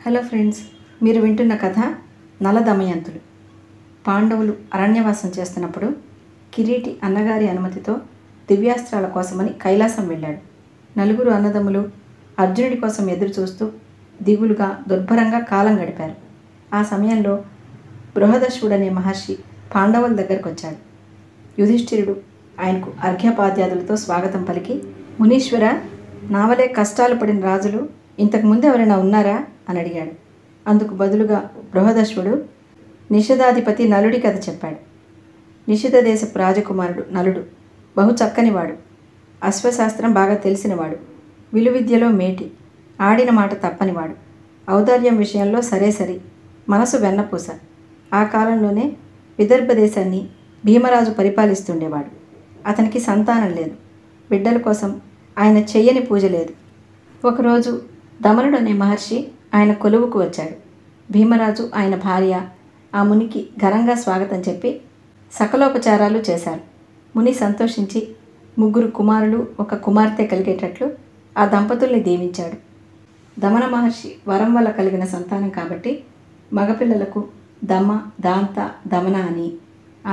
Hello friends, మీరు వింటున్న కథ నల దమయంతులు. పాండవులు అరణ్యవాసం చేస్తున్నప్పుడు కిరీటి అన్నగారి అనుమతితో దివ్యాస్త్రాల కోసమని కైలాసం వెళ్ళాడు. నలుగురు అన్నదమ్ములు అర్జునుడి కోసం ఎదురు చూస్తూ దిగులుగా దుర్భరంగా కాలం గడిపారు. ఆ సమయంలో బృహదశ్వుడనే మహర్షి పాండవుల దగ్గరకు వచ్చాడు. యుధిష్ఠిరుడు ఆయనకు అర్ఘ్యపాద్యాదులతో స్వాగతం పలికి, మునీశ్వర, నావలే కష్టాలు పడిన రాజులు ఇంతకుముందు ఎవరైనా ఉన్నారా అని అడిగాడు. అందుకు బదులుగా బృహదశ్వుడు నిషధాధిపతి నలుడి కథ చెప్పాడు. నిషిధ దేశపు రాజకుమారుడు నలుడు బహు చక్కనివాడు, అశ్వశాస్త్రం బాగా తెలిసినవాడు, విలువిద్యలో మేటి, ఆడిన మాట తప్పనివాడు, ఔదార్యం విషయంలో సరే, మనసు వెన్నపూస. ఆ కాలంలోనే విదర్భ దేశాన్ని భీమరాజు పరిపాలిస్తుండేవాడు. అతనికి సంతానం లేదు. బిడ్డల కోసం ఆయన చెయ్యని పూజ లేదు. ఒకరోజు దమనుడు అనే మహర్షి ఆయన కొలువుకు వచ్చాడు. భీమరాజు, ఆయన భార్య ఆ మునికి ఘనంగా స్వాగతం చెప్పి సకలోపచారాలు చేశారు. ముని సంతోషించి 3 కుమారులు 1 కుమార్తె కలిగేటట్లు ఆ దంపతుల్ని దీవించాడు. దమన మహర్షి వరం వల్ల కలిగిన సంతానం కాబట్టి మగపిల్లలకు దమ, దాంత, దమన అని,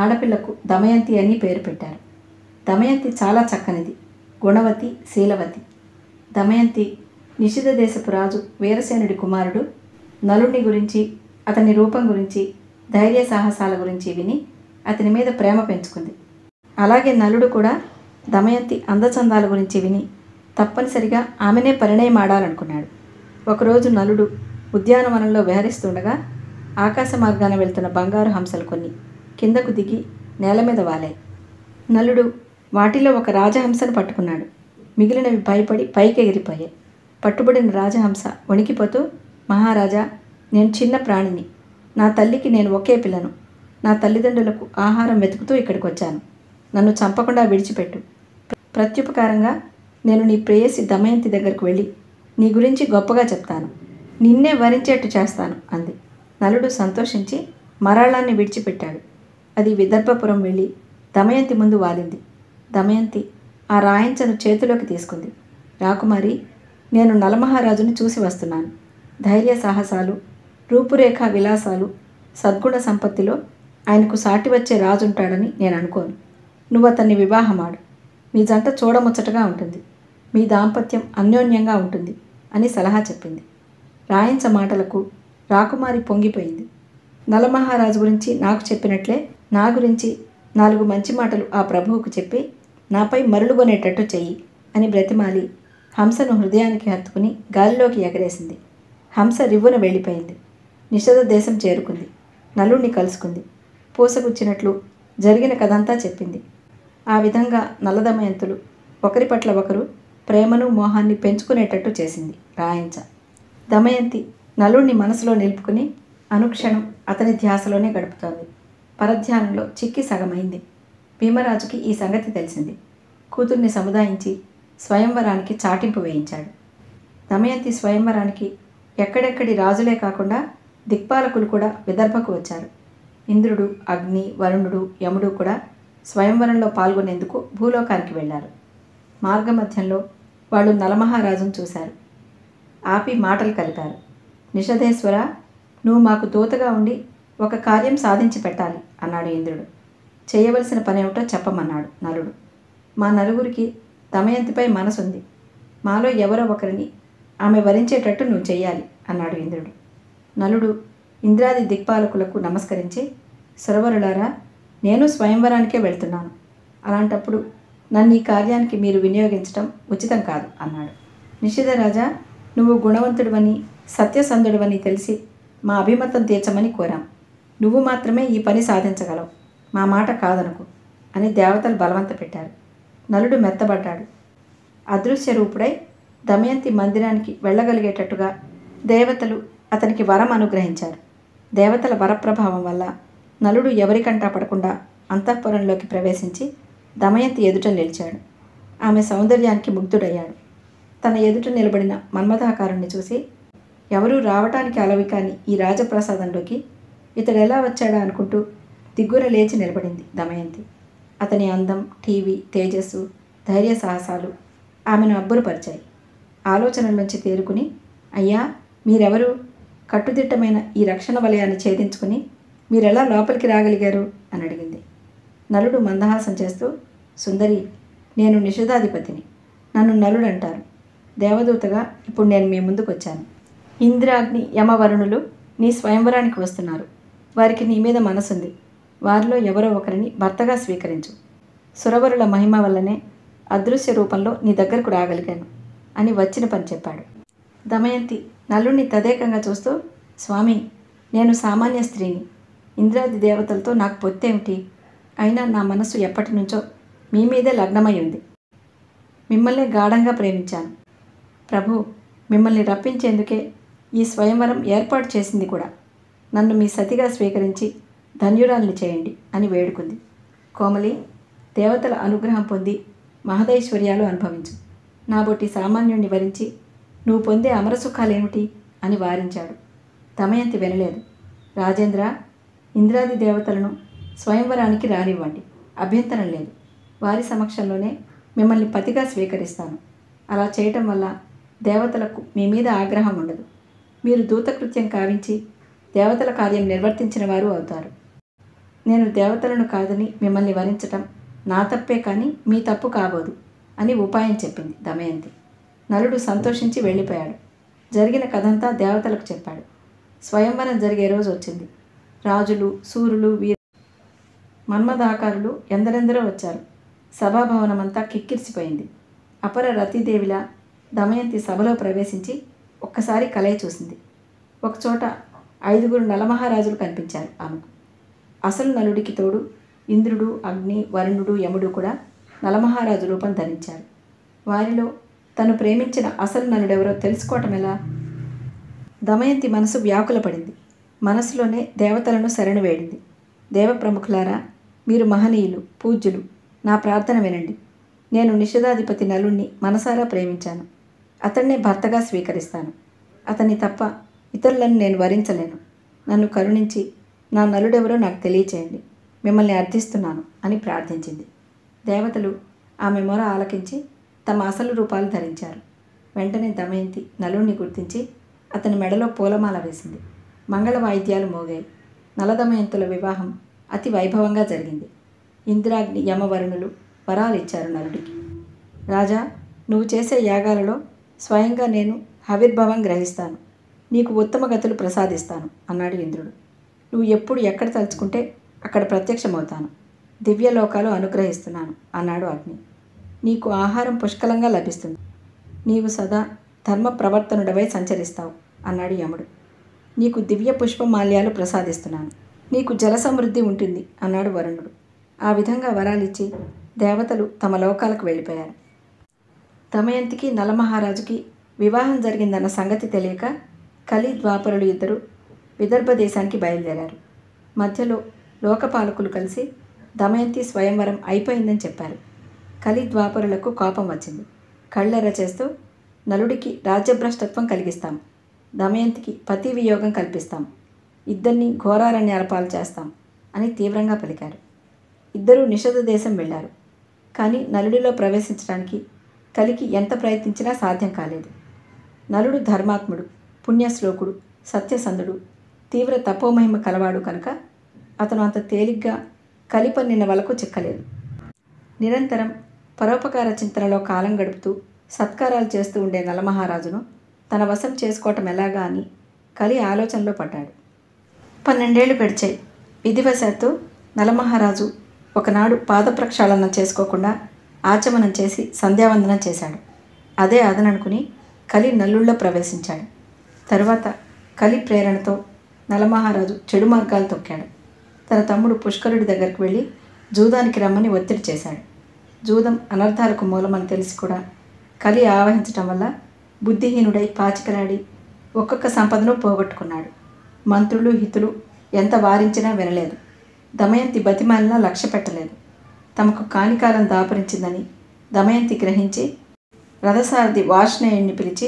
ఆడపిల్లకు దమయంతి అని పేరు పెట్టారు. దమయంతి చాలా చక్కనిది, గుణవతి, శీలవతి. దమయంతి నిషిధ దేశపు రాజు వీరసేనుడి కుమారుడు నలుడిని గురించి, అతని రూపం గురించి, ధైర్య సాహసాల గురించి విని అతని మీద ప్రేమ పెంచుకుంది. అలాగే నలుడు కూడా దమయంతి అందచందాల గురించి విని తప్పనిసరిగా ఆమెనే పరిణయం ఆడాలనుకున్నాడు. ఒకరోజు నలుడు ఉద్యానవనంలో విహరిస్తుండగా ఆకాశ మార్గాన వెళ్తున్న బంగారు హంసలు కొన్ని కిందకు దిగి నేల మీద వాలాయి. నలుడు వాటిలో ఒక రాజహంసను పట్టుకున్నాడు. మిగిలినవి భయపడి పైకి ఎగిరిపోయాయి. పట్టుబడిన రాజహంస వణికిపోతూ, మహారాజా, నేను చిన్న ప్రాణిని, నా తల్లికి నేను ఒకే పిల్లను, నా తల్లిదండ్రులకు ఆహారం వెతుకుతూ ఇక్కడికి వచ్చాను, నన్ను చంపకుండా విడిచిపెట్టు. ప్రత్యుపకారంగా నేను నీ ప్రేయసి దమయంతి దగ్గరకు వెళ్ళి నీ గురించి గొప్పగా చెప్తాను, నిన్నే వరించేట్టు చేస్తాను అంది. నలుడు సంతోషించి మరాళాన్ని విడిచిపెట్టాడు. అది విదర్భపురం వెళ్ళి దమయంతి ముందు వాలింది. దమయంతి ఆ రాయించను చేతిలోకి తీసుకుంది. రాకుమారి, నేను నలమహారాజుని చూసి వస్తున్నాను. ధైర్య సాహసాలు, రూపురేఖ విలాసాలు, సద్గుణ సంపత్తిలో ఆయనకు సాటి వచ్చే రాజుంటాడని నేను అనుకోను. నువ్వు అతన్ని వివాహమాడు. మీ జంట చూడముచ్చటగా ఉంటుంది, మీ దాంపత్యం అన్యోన్యంగా ఉంటుంది అని సలహా చెప్పింది. రాయించ మాటలకు రాకుమారి పొంగిపోయింది. నలమహారాజు గురించి నాకు చెప్పినట్లే నా గురించి 4 మంచి మాటలు ఆ ప్రభువుకు చెప్పి నాపై మరులుగొనేటట్టు చెయ్యి అని బ్రతిమాలి హంసను హృదయానికి హత్తుకుని గాలిలోకి ఎగరేసింది. హంస రివ్వున వెళ్ళిపోయింది. నిషధ దేశం చేరుకుంది. నలుడిని కలుసుకుంది. పూసగుచ్చినట్లు జరిగిన కథంతా చెప్పింది. ఆ విధంగా నలదమయంతులు ఒకరి పట్ల ఒకరు ప్రేమను మోహాన్ని పెంచుకునేటట్టు చేసింది రాయించ. దమయంతి నలుడిని మనసులో నిలుపుకుని అనుక్షణం అతని ధ్యాసలోనే గడుపుతోంది. పరధ్యానంలో చిక్కి సగమైంది. భీమరాజుకి ఈ సంగతి తెలిసింది. కూతుర్ని సముదాయించి స్వయంవరానికి చాటింపు వేయించాడు. దమయంతి స్వయంవరానికి ఎక్కడెక్కడి రాజులే కాకుండా దిక్పాలకులు కూడా విదర్భకు వచ్చారు. ఇంద్రుడు, అగ్ని, వరుణుడు, యముడు కూడా స్వయంవరంలో పాల్గొనేందుకు భూలోకానికి వెళ్ళారు. మార్గమధ్యంలో వాళ్ళు నలమహారాజును చూశారు. ఆపి మాటలు కలిపారు. నిషధేశ్వర, నువ్వు మాకు దూతగా ఉండి ఒక కార్యం సాధించి పెట్టాలి అన్నాడు ఇంద్రుడు. చేయవలసిన పనేమిటో చెప్పమన్నాడు నలుడు. మా నలుగురికి దమయంతిపై మనసుంది. మాలో ఎవరో ఒకరిని ఆమె వరించేటట్టు నువ్వు చెయ్యాలి అన్నాడు ఇంద్రుడు. నలుడు ఇంద్రాది దిక్పాలకులకు నమస్కరించి, సురవరులారా, నేను స్వయంవరానికే వెళ్తున్నాను. అలాంటప్పుడు నన్ను ఈ కార్యానికి మీరు వినియోగించడం ఉచితం కాదు అన్నాడు. నిషిధరాజా, నువ్వు గుణవంతుడివని సత్యసంధుడివని తెలిసి మా అభిమతం తీర్చమని కోరాం. నువ్వు మాత్రమే ఈ పని సాధించగలవు, మా మాట కాదనుకు అని దేవతలు బలవంత పెట్టారు. నలుడు మెత్తబడ్డాడు. అదృశ్య రూపుడై దమయంతి మందిరానికి వెళ్ళగలిగేటట్టుగా దేవతలు అతనికి వరం అనుగ్రహించారు. దేవతల వరప్రభావం వల్ల నలుడు ఎవరికంటా పడకుండా అంతఃపురంలోకి ప్రవేశించి దమయంతి ఎదుట నిలిచాడు. ఆమె సౌందర్యానికి ముగ్ధుడయ్యాడు. తన ఎదుట నిలబడిన మన్మథాకారుణ్ణి చూసి, ఎవరూ రావటానికి అలవి కాని ఈ రాజప్రసాదంలోకి ఇతడెలా వచ్చాడా అనుకుంటూ దిగ్గున లేచి నిలబడింది దమయంతి. అతని అందం, టీవీ, తేజస్సు, ధైర్య సాహసాలు ఆమెను అబ్బురపరిచాయి. ఆలోచనల నుంచి తేరుకుని, అయ్యా, మీరెవరు? కట్టుదిట్టమైన ఈ రక్షణ వలయాన్ని ఛేదించుకుని మీరెలా లోపలికి రాగలిగారు అని అడిగింది. నలుడు మందహాసం చేస్తూ, సుందరి, నేను నిషేధాధిపతిని. నన్ను నలుడు అంటారు. దేవదూతగా ఇప్పుడు నేను మీ ముందుకు వచ్చాను. ఇంద్రాగ్ని యమవరుణులు నీ స్వయంవరానికి వస్తున్నారు. వారికి నీ మీద మనసుంది. వారిలో ఎవరో ఒకరిని భర్తగా స్వీకరించు. సురవరుల మహిమ వల్లనే అదృశ్య రూపంలో నీ దగ్గరకు రాగలిగాను అని వచ్చిన పని చెప్పాడు. దమయంతి నలుడిని తదేకంగా చూస్తూ, స్వామి, నేను సామాన్య స్త్రీని. ఇంద్రాది దేవతలతో నాకు పొత్తేమిటి? అయినా నా మనస్సు ఎప్పటి నుంచో మీ మీదే లగ్నమై ఉంది. మిమ్మల్ని గాఢంగా ప్రేమించాను. ప్రభు, మిమ్మల్ని రప్పించేందుకే ఈ స్వయంవరం ఏర్పాటు చేసింది కూడా. నన్ను మీ సతిగా స్వీకరించి ధన్యురాల్ని చేయండి అని వేడుకుంది. కోమలి, దేవతల అనుగ్రహం పొంది మహదైశ్వర్యాలు అనుభవించు. నాబొట్టి సామాన్యుణ్ణి వరించి నువ్వు పొందే అమరసుఖాలేమిటి అని వారించాడు. దమయంతి వినలేదు. రాజేంద్ర, ఇంద్రాది దేవతలను స్వయంవరానికి రానివ్వండి, అభ్యంతరం లేదు. వారి సమక్షంలోనే మిమ్మల్ని పతిగా స్వీకరిస్తాను. అలా చేయటం వల్ల దేవతలకు మీ మీద ఆగ్రహం ఉండదు. మీరు దూతకృత్యం కావించి దేవతల కార్యం నిర్వర్తించిన వారు అవుతారు. నేను దేవతలను కాదని మిమ్మల్ని వరించటం నా తప్పే కానీ మీ తప్పు కాబోదు అని ఉపాయం చెప్పింది దమయంతి. నలుడు సంతోషించి వెళ్ళిపోయాడు. జరిగిన కథంతా దేవతలకు చెప్పాడు. స్వయంవరం జరిగే రోజు వచ్చింది. రాజులు, సూరులు, వీరు, మన్మథాకారులు ఎందరెందరో వచ్చారు. సభాభవనమంతా కిక్కిరిసిపోయింది. అపర రతీదేవిలా దమయంతి సభలో ప్రవేశించి ఒక్కసారి కలయి చూసింది. ఒకచోట 5 నలమహారాజులు కనిపించారు ఆమెకు. అసలు నలుడికి తోడు ఇంద్రుడు, అగ్ని, వరుణుడు, యముడు కూడా నలమహారాజు రూపం ధరించారు. వారిలో తను ప్రేమించిన అసలు నలుడెవరో తెలుసుకోవటం ఎలా? దమయంతి మనసు వ్యాకులపడింది. మనసులోనే దేవతలను శరణు వేడింది. దేవప్రముఖులారా, మీరు మహనీయులు, పూజ్యులు, నా ప్రార్థన వినండి. నేను నిషేధాధిపతి నలుణ్ణి మనసారా ప్రేమించాను. అతన్నే భర్తగా స్వీకరిస్తాను. అతన్ని తప్ప ఇతరులను నేను వరించలేను. నన్ను కరుణించి నా నలుడెవరో నాకు తెలియచేయండి. మిమ్మల్ని అర్థిస్తున్నాను అని ప్రార్థించింది. దేవతలు ఆమె మొర ఆలకించి తమ అసలు రూపాలు ధరించారు. వెంటనే దమయంతి నలుణ్ణి గుర్తించి అతని మెడలో పూలమాల వేసింది. మంగళ వాయిద్యాలు మోగాయి. నలదమయంతుల వివాహం అతి వైభవంగా జరిగింది. ఇంద్రాగ్ని యమవరుణులు వరాలు ఇచ్చారు నలుడికి. రాజా, నువ్వు చేసే యాగాలలో స్వయంగా నేను హవిర్భవం గ్రహిస్తాను. నీకు ఉత్తమ గతులు ప్రసాదిస్తాను అన్నాడు ఇంద్రుడు. నువ్వు ఎప్పుడు ఎక్కడ తలుచుకుంటే అక్కడ ప్రత్యక్షమవుతాను. దివ్యలోకాలు అనుగ్రహిస్తున్నాను అన్నాడు అగ్ని. నీకు ఆహారం పుష్కలంగా లభిస్తుంది. నీవు సదా ధర్మ ప్రవర్తనుడవై సంచరిస్తావు అన్నాడు యముడు. నీకు దివ్య పుష్పమాల్యాలు ప్రసాదిస్తున్నాను. నీకు జల సమృద్ధి ఉంటుంది అన్నాడు వరుణుడు. ఆ విధంగా వరాలిచ్చి దేవతలు తమ లోకాలకు వెళ్ళిపోయారు. దమయంతికి నలమహారాజుకి వివాహం జరిగిందన్న సంగతి తెలియక కలి, ద్వాపరులు ఇద్దరు విదర్భ దేశానికి బయలుదేరారు. మధ్యలో లోకపాలకులు కలిసి దమయంతి స్వయంవరం అయిపోయిందని చెప్పారు. కలి, ద్వాపరులకు కోపం వచ్చింది. కళ్ళెర్ర చేస్తూ, నలుడికి రాజ్యభ్రష్టత్వం కలిగిస్తాం, దమయంతికి పతి వియోగం కల్పిస్తాం, ఇద్దరిని ఘోరారణ్యాల పాలు చేస్తాం అని తీవ్రంగా పలికారు. ఇద్దరూ నిషధ దేశం వెళ్ళారు. కానీ నలుడిలో ప్రవేశించడానికి కలికి ఎంత ప్రయత్నించినా సాధ్యం కాలేదు. నలుడు ధర్మాత్ముడు, పుణ్యశ్లోకుడు, సత్యసంధుడు, తీవ్ర తపోమహిమ కలవాడు కనుక అతను అంత తేలిగ్గా కలిపన్నిన వలకు చిక్కలేదు. నిరంతరం పరోపకార చింతనలో కాలం గడుపుతూ సత్కారాలు చేస్తూ ఉండే నలమహారాజును తన వశం చేసుకోవటం ఎలాగా అని కలి ఆలోచనలో పడ్డాడు. 12 ఏళ్లు గడిచాయి. విధివశాత్తు నలమహారాజు ఒకనాడు పాదప్రక్షాళన చేసుకోకుండా ఆచమనం చేసి సంధ్యావందనం చేశాడు. అదే అదననుకుని కలి నల్లుల్లో ప్రవేశించాడు. తరువాత కలి ప్రేరణతో నలమహారాజు చెడు మార్గాలు తొక్కాడు. తన తమ్ముడు పుష్కరుడి దగ్గరికి వెళ్ళి జూదానికి రమ్మని ఒత్తిడి చేశాడు. జూదం అనర్థాలకు మూలమని తెలిసి కూడా కలి ఆవహించటం వల్ల బుద్ధిహీనుడై పాచికలాడి ఒక్కొక్క సంపదను పోగొట్టుకున్నాడు. మంత్రులు, హితులు ఎంత వారించినా వినలేదు. దమయంతి బతిమాలినా లక్ష్య పెట్టలేదు. తమకు కానికాలం దాపురించిందని దమయంతి గ్రహించి రథసారథి వార్ష్ణేయుణ్ణి పిలిచి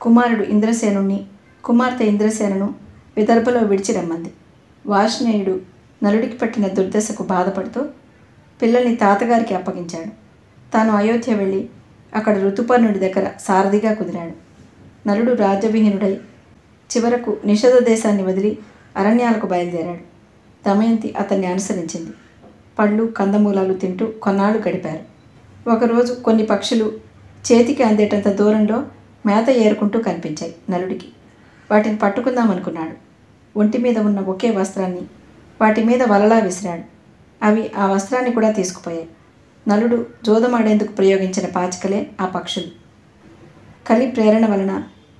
కుమారుడు ఇంద్రసేనుణ్ణి, కుమార్తె ఇంద్రసేనను విదర్భలో విడిచి రమ్మంది. వార్ష్ణేయుడు నలుడికి పట్టిన దుర్దశకు బాధపడుతూ పిల్లల్ని తాతగారికి అప్పగించాడు. తాను అయోధ్య వెళ్ళి అక్కడ ఋతుపర్ణుడి దగ్గర సారథిగా కుదిరాడు. నలుడు రాజ్యవిహీనుడై చివరకు నిషధ దేశాన్ని వదిలి అరణ్యాలకు బయలుదేరాడు. దమయంతి అతన్ని అనుసరించింది. పళ్ళు కందమూలాలు తింటూ కొన్నాళ్ళు గడిపారు. ఒకరోజు కొన్ని పక్షులు చేతికి అందేటంత దూరంలో మేత ఏరుకుంటూ కనిపించాయి నలుడికి. వాటిని పట్టుకుందామనుకున్నాడు. ఒంటి మీద ఉన్న ఒకే వస్త్రాన్ని వాటి మీద వలలా విసిరాడు. అవి ఆ వస్త్రాన్ని కూడా తీసుకుపోయాయి. నలుడు జోదమాడేందుకు ప్రయోగించిన పాచికలే ఆ పక్షులు. కలి ప్రేరణ వలన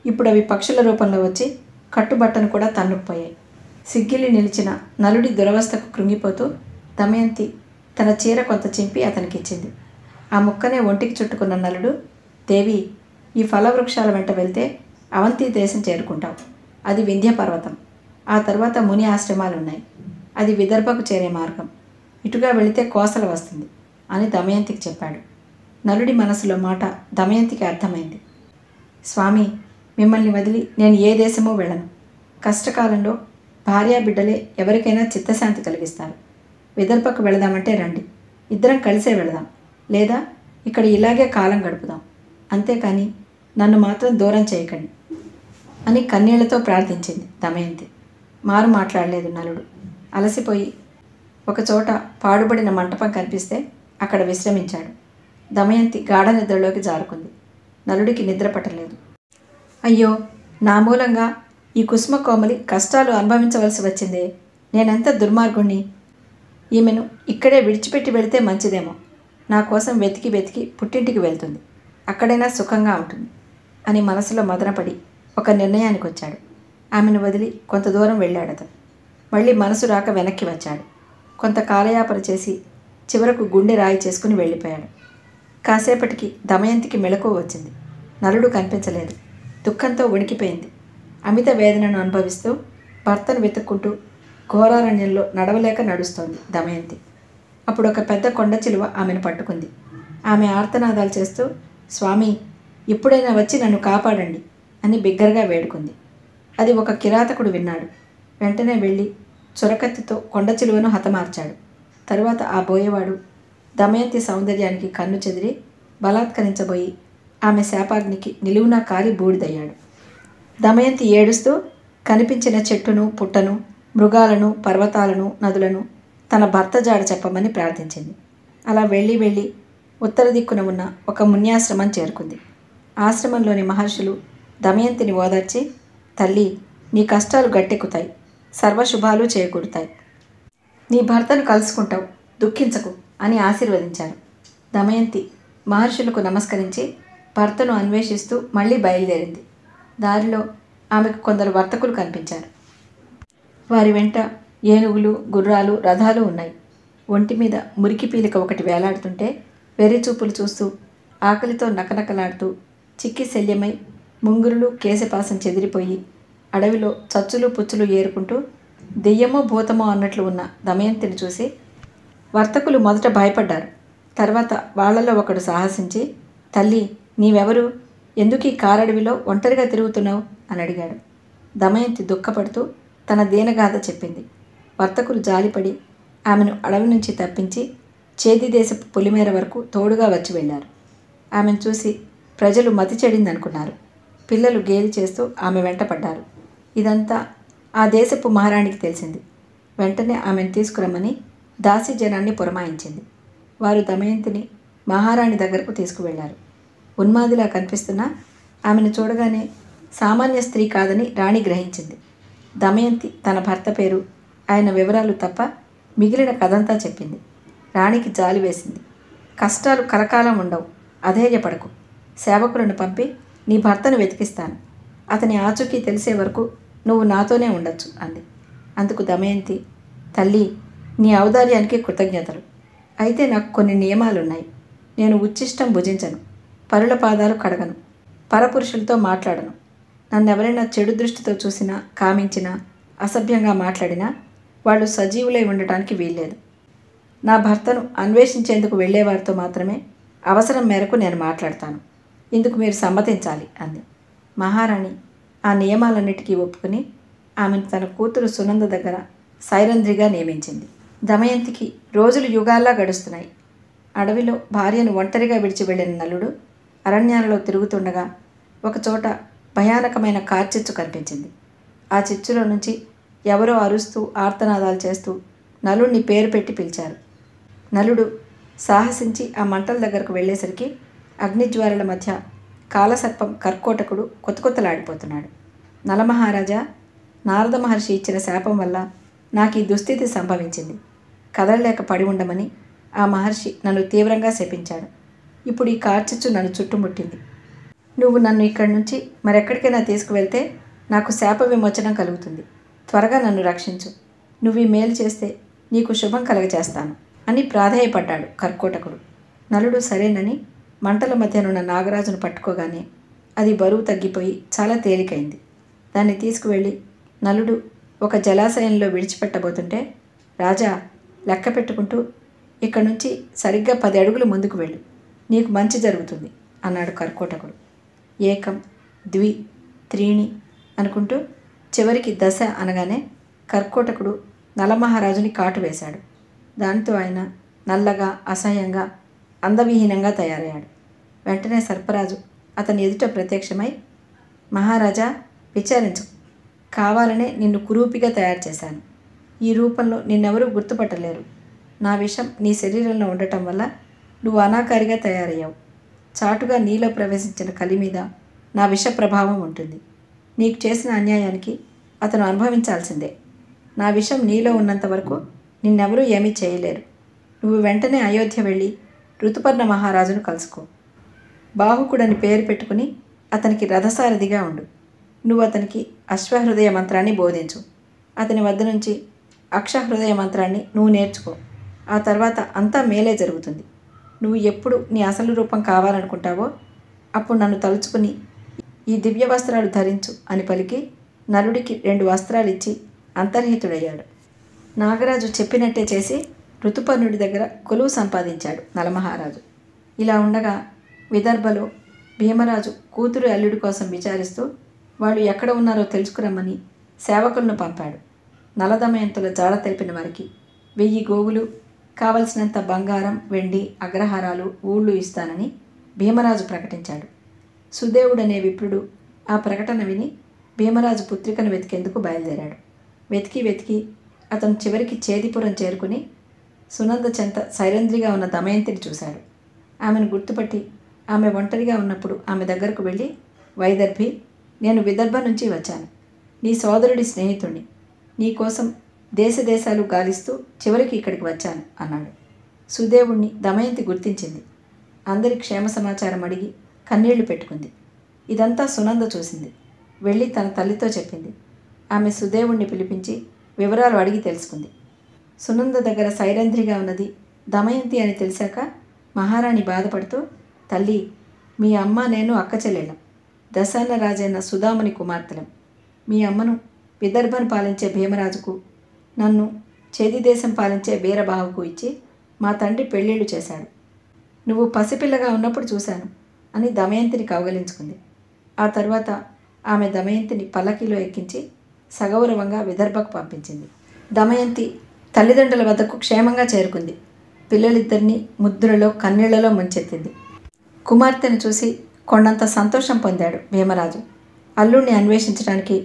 ఇప్పుడు అవి పక్షుల రూపంలో వచ్చి కట్టుబట్టను కూడా తన్నుకుపోయాయి. సిగ్గిలి నిలిచిన నలుడి దురవస్థకు కృంగిపోతూ దమయంతి తన చీర కొంత చింపి అతనికిచ్చింది. ఆ ముక్కనే ఒంటికి చుట్టుకున్న నలుడు, దేవి, ఈ ఫలవృక్షాల వెంట వెళ్తే అవంతి దేశం చేరుకుంటావు. అది వింధ్య పర్వతం. ఆ తర్వాత ముని ఆశ్రమాలున్నాయి. అది విదర్భకు చేరే మార్గం. ఇటుగా వెళితే కోసల వస్తుంది అని దమయంతికి చెప్పాడు. నలుడి మనసులో మాట దమయంతికి అర్థమైంది. స్వామి, మిమ్మల్ని వదిలి నేను ఏ దేశమూ వెళ్ళను. కష్టకాలంలో భార్యాబిడ్డలే ఎవరికైనా చిత్తశాంతి కలిగిస్తారు. విదర్భకు వెళదామంటే రండి, ఇద్దరం కలిసే వెళదాం. లేదా ఇక్కడ ఇలాగే కాలం గడుపుదాం. అంతేకాని నన్ను మాత్రం దూరం చేయకండి అని కన్నీళ్లతో ప్రార్థించింది దమయంతి. మారు మాట్లాడలేదు నలుడు. అలసిపోయి ఒకచోట పాడుబడిన మంటపం కనిపిస్తే అక్కడ విశ్రమించాడు. దమయంతి గాఢ నిద్రలోకి జారుకుంది. నలుడికి నిద్ర పట్టలేదు. అయ్యో, నా మూలంగా ఈ కుసుమ కోమలి కష్టాలు అనుభవించవలసి వచ్చిందే. నేనెంత దుర్మార్గుణ్ణి. ఈమెను ఇక్కడే విడిచిపెట్టి వెళితే మంచిదేమో. నా కోసం వెతికి వెతికి పుట్టింటికి వెళ్తుంది. అక్కడైనా సుఖంగా ఉంటుంది అని మనసులో మదనపడి ఒక నిర్ణయానికి వచ్చాడు. ఆమెను వదిలి కొంత దూరం వెళ్ళాడతను. మళ్ళీ మనసు రాక వెనక్కి వచ్చాడు. కొంత కాలయాపన చేసి చివరకు గుండె రాయి చేసుకుని వెళ్ళిపోయాడు. కాసేపటికి దమయంతికి మెలకువ వచ్చింది. నలుడు కనిపించలేదు. దుఃఖంతో వణికిపోయింది. అమిత వేదనను అనుభవిస్తూ భర్తను వెతుక్కుంటూ ఘోరారణ్యంలో నడవలేక నడుస్తోంది దమయంతి. అప్పుడు ఒక పెద్ద కొండ చిలువ ఆమెను పట్టుకుంది. ఆమె ఆర్తనాదాలు చేస్తూ, స్వామి, ఇప్పుడైనా వచ్చి నన్ను కాపాడండి అని బిగ్గరగా వేడుకుంది. అది ఒక కిరాతకుడు విన్నాడు. వెంటనే వెళ్ళి చొరకత్తితో కొండ చిలువను హతమార్చాడు. తరువాత ఆ బోయేవాడు దమయంతి సౌందర్యానికి కన్ను చెదిరి బలాత్కరించబోయి ఆమె శాపాగ్నికి నిలువునా కారి బూడిదయ్యాడు. దమయంతి ఏడుస్తూ కనిపించిన చెట్టును, పుట్టను, మృగాలను, పర్వతాలను, నదులను తన భర్త జాడ చెప్పమని ప్రార్థించింది. అలా వెళ్ళి వెళ్ళి ఉత్తర దిక్కున ఉన్న ఒక మున్యాశ్రమం చేరుకుంది. ఆశ్రమంలోని మహర్షులు దమయంతిని ఓదార్చి, తల్లి, నీ కష్టాలు గట్టెక్కుతాయి, సర్వశుభాలు చేకూరుతాయి. నీ భర్తను కలుసుకుంటావు, దుఃఖించకు అని ఆశీర్వదించారు. దమయంతి మహర్షులకు నమస్కరించి భర్తను అన్వేషిస్తూ మళ్ళీ బయలుదేరింది. దారిలో ఆమెకు కొందరు వర్తకులు కనిపించారు. వారి వెంట ఏనుగులు, గుర్రాలు, రథాలు ఉన్నాయి. ఒంటి మీద మురికి పీలిక ఒకటి వేలాడుతుంటే వెర్రి చూపులు చూస్తూ ఆకలితో నకనకలాడుతూ చిక్కి శల్యమై ముంగురులు కేశపాసం చెదిరిపోయి అడవిలో చచ్చులు పుచ్చులు ఏరుకుంటూ దెయ్యమో భూతమో అన్నట్లు ఉన్న దమయంతిని చూసి వర్తకులు మొదట భయపడ్డారు. తర్వాత వాళ్లలో ఒకడు సాహసించి, తల్లి, నీవెవరు? ఎందుకు ఈ కారడవిలో ఒంటరిగా తిరుగుతున్నావు అని అడిగాడు. దమయంతి దుఃఖపడుతూ తన దీనగాథ చెప్పింది. వర్తకులు జాలిపడి ఆమెను అడవి నుంచి తప్పించి చేది దేశపు పొలిమేర వరకు తోడుగా వచ్చి వెళ్ళారు. ఆమెను చూసి ప్రజలు మతి చెడిందనుకున్నారు. పిల్లలు గేలి చేస్తూ ఆమె వెంట పడ్డారు. ఇదంతా ఆ దేశపు మహారాణికి తెలిసింది. వెంటనే ఆమెను తీసుకురమ్మని దాసీ జనాన్ని పురమాయించింది. వారు దమయంతిని మహారాణి దగ్గరకు తీసుకువెళ్లారు. ఉన్మాదిలా కనిపిస్తున్నా ఆమెను చూడగానే సామాన్య స్త్రీ కాదని రాణి గ్రహించింది. దమయంతి తన భర్త పేరు, ఆయన వివరాలు తప్ప మిగిలిన కథంతా చెప్పింది. రాణికి జాలి వేసింది. కష్టాలు కలకాలం ఉండవు, అధైర్యపడకు. సేవకులను పంపి నీ భర్తను వెతికిస్తాను. అతని ఆచూకీ తెలిసే వరకు నువ్వు నాతోనే ఉండొచ్చు అంది. అందుకు దమయంతి, తల్లి, నీ ఔదార్యానికి కృతజ్ఞతలు. అయితే నాకు కొన్ని నియమాలున్నాయి. నేను ఉచ్ఛిష్టం భుజించను, పరుల పాదాలు కడగను, పరపురుషులతో మాట్లాడను. నన్నెవరైనా చెడు దృష్టితో చూసినా, కామించినా, అసభ్యంగా మాట్లాడినా వాళ్ళు సజీవులై ఉండటానికి వీల్లేదు. నా భర్తను అన్వేషించేందుకు వెళ్ళేవారితో మాత్రమే అవసరం మేరకు నేను మాట్లాడతాను. ఇందుకు మీరు సమ్మతించాలి అంది. మహారాణి ఆ నియమాలన్నిటికీ ఒప్పుకుని ఆమెను తన కూతురు సునంద దగ్గర సైరంధ్రిగా నియమించింది. దమయంతికి రోజులు యుగాల్లా గడుస్తున్నాయి. అడవిలో భార్యను ఒంటరిగా విడిచి వెళ్ళిన నలుడు అరణ్యాలలో తిరుగుతుండగా ఒకచోట భయానకమైన కార్చిచ్చు కనిపించింది. ఆ చిచ్చులో నుంచి ఎవరో అరుస్తూ ఆర్తనాదాలు చేస్తూ నలుడిని పేరు పెట్టి పిలిచారు. నలుడు సాహసించి ఆ మంటల దగ్గరకు వెళ్ళేసరికి అగ్నిజ్వాలల మధ్య కాలసర్పం కర్కోటకుడు కొత్తలాడిపోతున్నాడు. నలమహారాజా, నారద మహర్షి ఇచ్చిన శాపం వల్ల నాకు ఈ దుస్థితి సంభవించింది. కదలలేక పడి ఉండమని ఆ మహర్షి నన్ను తీవ్రంగా శపించాడు. ఇప్పుడు ఈ కార్చిచ్చు నన్ను చుట్టుముట్టింది. నువ్వు నన్ను ఇక్కడి నుంచి మరెక్కడికైనా తీసుకువెళ్తే నాకు శాప విమోచనం కలుగుతుంది. త్వరగా నన్ను రక్షించు. నువ్వు ఈ మేలు చేస్తే నీకు శుభం కలగచేస్తాను అని ప్రాధేయపడ్డాడు కర్కోటకుడు. నలుడు సరేనని మంటల మధ్యనున్న నాగరాజును పట్టుకోగానే అది బరువు తగ్గిపోయి చాలా తేలికైంది. దాన్ని తీసుకువెళ్ళి నలుడు ఒక జలాశయంలో విడిచిపెట్టబోతుంటే, రాజా, లెక్క పెట్టుకుంటూ ఇక్కడి నుంచి సరిగ్గా 10 అడుగులు ముందుకు వెళ్ళు, నీకు మంచి జరుగుతుంది అన్నాడు కర్కోటకుడు. ఏకం, ద్వి, త్రీణి అనుకుంటూ చివరికి 10 అనగానే కర్కోటకుడు నలమహారాజుని కాటు వేశాడు. దాంతో ఆయన నల్లగా, అసహ్యంగా, అందవిహీనంగా తయారయ్యాడు. వెంటనే సర్పరాజు అతని ఎదుట ప్రత్యక్షమై, మహారాజా, విచారించు, కావాలనే నిన్ను కురూపిగా తయారు చేశాను. ఈ రూపంలో నిన్నెవరూ గుర్తుపట్టలేరు. నా విషం నీ శరీరంలో ఉండటం వల్ల నువ్వు అనాకారిగా తయారయ్యావు. చాటుగా నీలో ప్రవేశించిన కలి మీద నా విష ప్రభావం ఉంటుంది. నీకు చేసిన అన్యాయానికి అతను అనుభవించాల్సిందే. నా విషం నీలో ఉన్నంత వరకు నిన్నెవరూ ఏమీ చేయలేరు. నువ్వు వెంటనే అయోధ్య వెళ్ళి ఋతుపర్ణ మహారాజును కలుసుకో. బాహుకుడని పేరు పెట్టుకుని అతనికి రథసారథిగా ఉండు. నువ్వు అతనికి అశ్వహృదయ మంత్రాన్ని బోధించు. అతని వద్ద నుంచి అక్షహృదయ మంత్రాన్ని నువ్వు నేర్చుకో. ఆ తర్వాత అంతా మేలే జరుగుతుంది. నువ్వు ఎప్పుడు నీ అసలు రూపం కావాలనుకుంటావో అప్పుడు నన్ను తలుచుకుని ఈ దివ్య వస్త్రాలు ధరించు అని పలికి నలుడికి 2 వస్త్రాలు ఇచ్చి అంతర్హితుడయ్యాడు. నాగరాజు చెప్పినట్టే చేసి ఋతుపర్ణుడి దగ్గర కొలువు సంపాదించాడు నలమహారాజు. ఇలా ఉండగా విదర్భలో భీమరాజు కూతురు అల్లుడి కోసం విచారిస్తూ వాళ్ళు ఎక్కడ ఉన్నారో తెలుసుకురమ్మని సేవకులను పంపాడు. నలదమయంతుల జాడ తెలిపిన వారికి 1000 గోవులు, కావలసినంత బంగారం, వెండి, అగ్రహారాలు, ఊళ్ళు ఇస్తానని భీమరాజు ప్రకటించాడు. సుదేవుడనే విప్రుడు ఆ ప్రకటన విని భీమరాజు పుత్రికను వెతికేందుకు బయలుదేరాడు. వెతికి అతను చివరికి చేదిపురం చేరుకుని సునంద చెంత సైరంధ్రిగా ఉన్న దమయంతిని చూశాడు. ఆమెను గుర్తుపట్టి ఆమె ఒంటరిగా ఉన్నప్పుడు ఆమె దగ్గరకు వెళ్ళి, వైదర్భి, నేను విదర్భ నుంచి వచ్చాను. నీ సోదరుడి స్నేహితుణ్ణి. నీకోసం దేశాలు గాలిస్తూ చివరికి ఇక్కడికి వచ్చాను అన్నాడు. సుదేవుణ్ణి దమయంతి గుర్తించింది. అందరి క్షేమ సమాచారం అడిగి కన్నీళ్లు పెట్టుకుంది. ఇదంతా సునంద చూసింది. వెళ్ళి తన తల్లితో చెప్పింది. ఆమె సుదేవుణ్ణి పిలిపించి వివరాలు అడిగి తెలుసుకుంది. సునంద దగ్గర సైరంధ్రిగా ఉన్నది దమయంతి అని తెలిసాక మహారాణి బాధపడుతూ, తల్లి, మీ అమ్మ నేను అక్క చెల్లెళ్ళం. దశాన్న రాజైన సుధాముని కుమార్తెలం. మీ అమ్మను విదర్భను పాలించే భీమరాజుకు, నన్ను చేది దేశం పాలించే బీరబాహుకు ఇచ్చి మా తండ్రి పెళ్ళిళ్ళు చేశాడు. నువ్వు పసిపిల్లగా ఉన్నప్పుడు చూశాను అని దమయంతిని కౌగలించుకుంది. ఆ తర్వాత ఆమె దమయంతిని పల్లకీలో ఎక్కించి సగౌరవంగా విదర్భకు పంపించింది. దమయంతి తల్లిదండ్రుల వద్దకు క్షేమంగా చేరుకుంది. పిల్లలిద్దరినీ ముద్దులలో కన్నీళ్లలో ముంచెత్తింది. కుమార్తెను చూసి కొండంత సంతోషం పొందాడు భీమరాజు. అల్లుణ్ణి అన్వేషించడానికి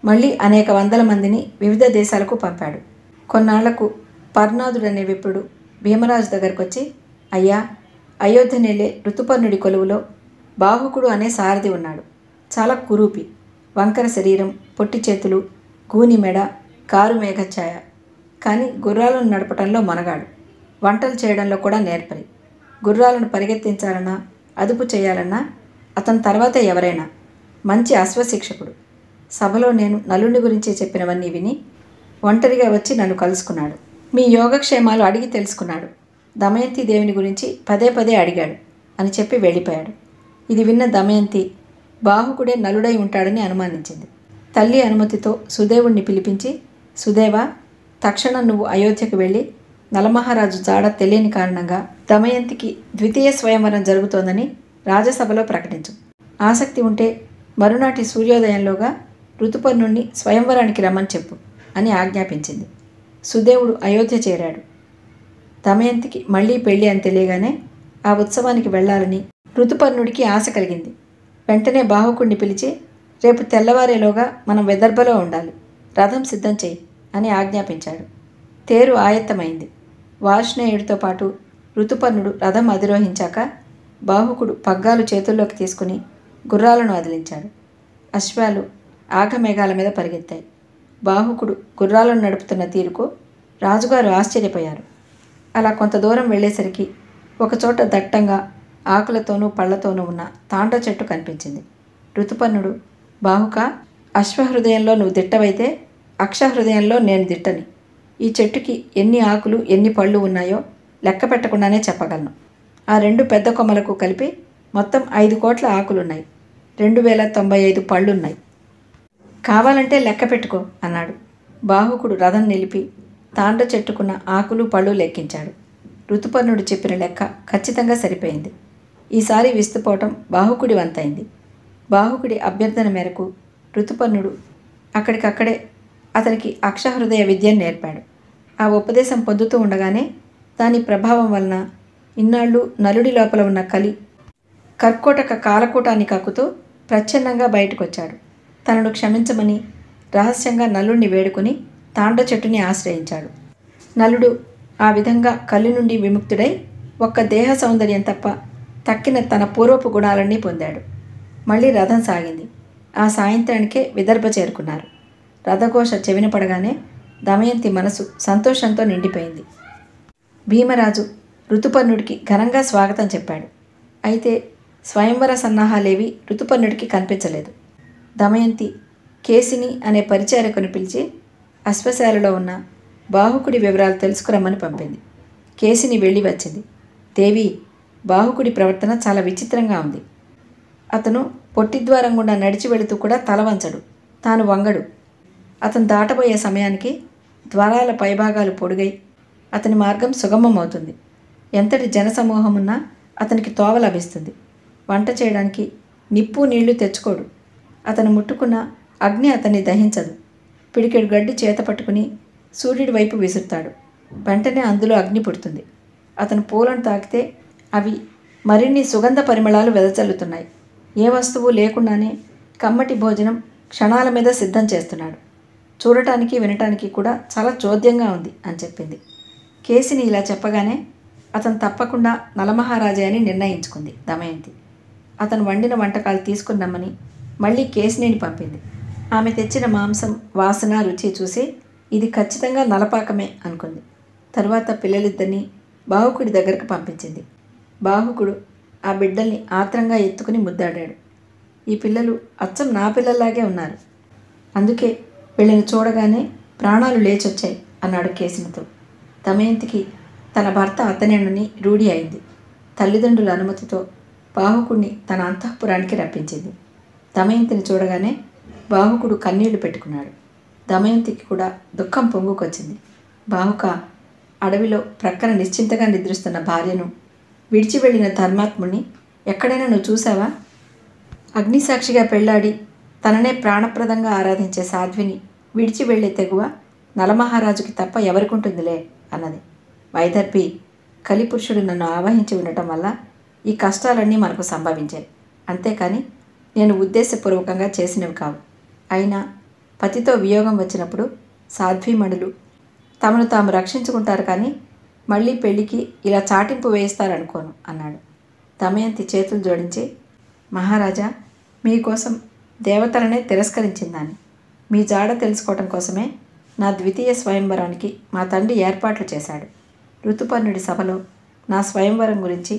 మళ్ళీ అనేక వందల మందిని వివిధ దేశాలకు పంపాడు. కొన్నాళ్లకు పర్ణాదుడనే విప్రుడు భీమరాజు దగ్గరకు వచ్చి, అయ్యా, అయోధ్య నెల్లే ఋతుపర్ణుడి కొలువులో బాహుకుడు అనే సారథి ఉన్నాడు. చాలా కురూపి, వంకర శరీరం, పొట్టి చేతులు, గూని మెడ, కారు మేఘఛాయ. కానీ గుర్రాలను నడపటంలో మొనగాడు. వంటలు చేయడంలో కూడా నేర్పరి. గుర్రాలను పరిగెత్తించాలన్నా అదుపు చేయాలన్నా అతని తర్వాతే ఎవరైనా. మంచి అశ్వశిక్షకుడు. సభలో నేను నలుని గురించి చెప్పినవన్నీ విని ఒంటరిగా వచ్చి నన్ను కలుసుకున్నాడు. మీ యోగక్షేమాలు అడిగి తెలుసుకున్నాడు. దమయంతి దేవిని గురించి పదే అడిగాడు అని చెప్పి వెళ్ళిపోయాడు. ఇది విన్న దమయంతి బాహుకుడే నలుడై ఉంటాడని అనుమానించింది. తల్లి అనుమతితో సుదేవుణ్ణి పిలిపించి, సుదేవా, తక్షణం నువ్వు అయోధ్యకు వెళ్ళి నలమహారాజు జాడ తెలియని కారణంగా దమయంతికి ద్వితీయ స్వయంవరం జరుగుతోందని రాజసభలో ప్రకటించు. ఆసక్తి ఉంటే మరునాటి సూర్యోదయంలోగా ఋతుపర్ణుణ్ణి స్వయంవరానికి రమ్మని చెప్పు అని ఆజ్ఞాపించింది. సుదేవుడు అయోధ్య చేరాడు. దమయంతికి మళ్ళీ పెళ్ళి అని తెలియగానే ఆ ఉత్సవానికి వెళ్ళాలని ఋతుపర్ణుడికి ఆశ కలిగింది. వెంటనే బాహుకుణ్ణి పిలిచి రేపు తెల్లవారేలోగా మనం విదర్భలో ఉండాలి. రథం సిద్ధం చెయ్యి అని ఆజ్ఞాపించాడు. తేరు ఆయత్తమైంది. వార్ష్ణేయుడితో పాటు ఋతుపర్ణుడు రథం అధిరోహించాక బాహుకుడు పగ్గాలు చేతుల్లోకి తీసుకుని గుర్రాలను అదిలించాడు. అశ్వాలు ఆఘమేఘాల మీద పరిగెత్తాయి. బాహుకుడు గుర్రాలను నడుపుతున్న తీరుకు రాజుగారు ఆశ్చర్యపోయారు. అలా కొంత దూరం వెళ్ళేసరికి ఒకచోట దట్టంగా ఆకులతోనూ పళ్లతోనూ ఉన్న తాండ్ర చెట్టు కనిపించింది. ఋతుపర్ణుడు, బాహుక, అశ్వహృదయంలో నువ్వు దిట్టవైతే అక్షహృదయంలో నేను దిట్టని. ఈ చెట్టుకి ఎన్ని ఆకులు ఎన్ని పళ్ళు ఉన్నాయో లెక్క పెట్టకుండానే చెప్పగలను. ఆ 2 పెద్ద కొమ్మలకు కలిపి మొత్తం 5 కోట్ల ఆకులున్నాయి. 2095 పళ్ళున్నాయి. కావాలంటే లెక్క పెట్టుకో అన్నాడు. బాహుకుడు రథం నిలిపి తాండ్ర చెట్టుకున్న ఆకులు పళ్ళు లెక్కించాడు. ఋతుపర్ణుడు చెప్పిన లెక్క ఖచ్చితంగా సరిపోయింది. ఈసారి విస్తుపోవటం బాహుకుడి వంతైంది. బాహుకుడి అభ్యర్థన మేరకు ఋతుపర్ణుడు అక్కడికక్కడే అతనికి అక్షహృదయ విద్యను నేర్పాడు. ఆ ఉపదేశం పొందుతూ ఉండగానే దాని ప్రభావం వలన ఇన్నాళ్ళు నలుడి లోపల ఉన్న కలి కర్కోటక కాలకూటాన్ని కక్కుతూ ప్రచ్ఛన్నంగా బయటకొచ్చాడు. తనను క్షమించమని రహస్యంగా నలుడిని వేడుకుని తాండ్ర చెట్టుని ఆశ్రయించాడు. నలుడు ఆ విధంగా కలి నుండి విముక్తుడై ఒక్క దేహ సౌందర్యం తప్ప తక్కిన తన పూర్వపు గుణాలన్నీ పొందాడు. మళ్ళీ రథం సాగింది. ఆ సాయంత్రానికే విదర్భ చేరుకున్నారు. రథఘోష చెవిన పడగానే దమయంతి మనసు సంతోషంతో నిండిపోయింది. భీమరాజు ఋతుపర్ణుడికి ఘనంగా స్వాగతం చెప్పాడు. అయితే స్వయంవర సన్నాహాలేవి ఋతుపర్ణుడికి కనిపించలేదు. దమయంతి కేసిని అనే పరిచారకుని పిలిచి అశ్వశాలలో ఉన్న బాహుకుడి వివరాలు తెలుసుకురమ్మని పంపింది. కేసిని వెళ్ళి వచ్చింది. దేవి, బాహుకుడి ప్రవర్తన చాలా విచిత్రంగా ఉంది. అతను పొట్టిద్వారం గుండా నడిచి వెళుతూ కూడా తల వంచడు, తాను వంగడు. అతను దాటబోయే సమయానికి ద్వారాల పైభాగాలు పొడుగై అతని మార్గం సుగమం అవుతుంది. ఎంతటి జనసమూహమున్నా అతనికి తోవ లభిస్తుంది. వంట చేయడానికి నిప్పు నీళ్లు తెచ్చుకోడు. అతను ముట్టుకున్న అగ్ని అతన్ని దహించదు. పిడికెడు గడ్డి చేత పట్టుకుని సూర్యుడి వైపు విసురుతాడు. వెంటనే అందులో అగ్ని పుడుతుంది. అతను పూలను తాకితే అవి మరిన్ని సుగంధ పరిమళాలు వెదజల్లుతున్నాయి. ఏ వస్తువు లేకుండానే కమ్మటి భోజనం క్షణాల మీద సిద్ధం చేస్తున్నాడు. చూడటానికి వినటానికి కూడా చాలా చోద్యంగా ఉంది అని చెప్పింది. కేసిని ఇలా చెప్పగానే అతను తప్పకుండా నలమహారాజే అని నిర్ణయించుకుంది దమయంతి. అతను వండిన వంటకాలు తీసుకుని రమ్మని మళ్ళీ కేసినిని పంపింది. ఆమె తెచ్చిన మాంసం వాసన రుచి చూసి ఇది ఖచ్చితంగా నలపాకమే అనుకుంది. తరువాత పిల్లలిద్దరినీ బాహుకుడి దగ్గరకు పంపించింది. బాహుకుడు ఆ బిడ్డల్ని ఆత్రంగా ఎత్తుకుని ముద్దాడాడు. ఈ పిల్లలు అచ్చం నా పిల్లల్లాగే ఉన్నారు. అందుకే వీళ్ళని చూడగానే ప్రాణాలు లేచొచ్చాయి అన్నాడు కేసినితో. దమయంతికి తన భర్త అతనేనని రూఢి అయింది. తల్లిదండ్రుల అనుమతితో బాహుకుడిని తన అంతఃపురానికి రప్పించింది. దమయంతిని చూడగానే బాహుకుడు కన్నీళ్లు పెట్టుకున్నాడు. దమయంతికి కూడా దుఃఖం పొంగుకొచ్చింది. బాహుక, అడవిలో ప్రక్కన నిశ్చింతగా నిద్రిస్తున్న భార్యను విడిచి వెళ్ళిన ధర్మాత్ముణ్ణి ఎక్కడైనా నువ్వు చూసావా? అగ్నిసాక్షిగా పెళ్లాడి తననే ప్రాణప్రదంగా ఆరాధించే సాధ్విని విడిచి వెళ్లే తెగువ నలమహారాజుకి తప్ప ఎవరికుంటుందిలే అన్నది. వైదర్భి, కలిపురుషుడు నన్ను ఆవహించి ఉండటం వల్ల ఈ కష్టాలన్నీ మనకు సంభవించాయి. అంతేకాని నేను ఉద్దేశపూర్వకంగా చేసినవి కావు. అయినా పతితో వియోగం వచ్చినప్పుడు సాధ్వీమణులు తమను తాము రక్షించుకుంటారు, కానీ మళ్ళీ పెళ్లికి ఇలా చాటింపు వేయిస్తారనుకోను అన్నాడు. దమయంతి చేతులు జోడించి, మహారాజా, మీకోసం దేవతలనే తిరస్కరించిందాన్ని. మీ జాడ తెలుసుకోవటం కోసమే నా ద్వితీయ స్వయంవరానికి మా తండ్రి ఏర్పాట్లు చేశాడు. ఋతుపర్ణుడి సభలో నా స్వయంవరం గురించి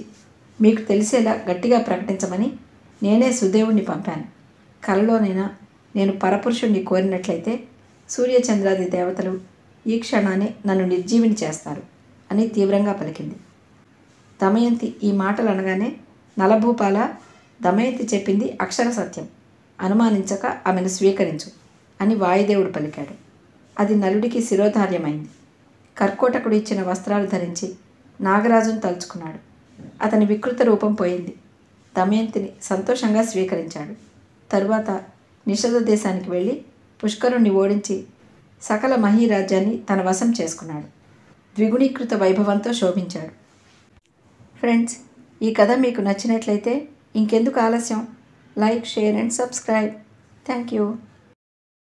మీకు తెలిసేలా గట్టిగా ప్రకటించమని నేనే సుదేవుణ్ణి పంపాను. కలలోనైనా నేను పరపురుషుణ్ణి కోరినట్లయితే సూర్యచంద్రాది దేవతలు ఈ క్షణాన్ని నన్ను నిర్జీవిని చేస్తారు అని తీవ్రంగా పలికింది. దమయంతి ఈ మాటలు అనగానే నలభూపాల, దమయంతి చెప్పింది అక్షర సత్యం, అనుమానించక ఆమెను స్వీకరించు అని వాయుదేవుడు పలికాడు. అది నలుడికి శిరోధార్యమైంది. కర్కోటకుడు ఇచ్చిన వస్త్రాలు ధరించి నాగరాజును తలుచుకున్నాడు. అతని వికృత రూపం పోయింది. దమయంతిని సంతోషంగా స్వీకరించాడు. తరువాత నిషధ దేశానికి వెళ్ళి పుష్కరుణ్ణి ఓడించి సకల మహీరాజ్యాన్ని తన వశం చేసుకున్నాడు. ద్విగుణీకృత వైభవంతో శోభించాడు. ఫ్రెండ్స్, ఈ కథ మీకు నచ్చినట్లయితే ఇంకెందుకు ఆలస్యం? Like, share and subscribe. Thank you.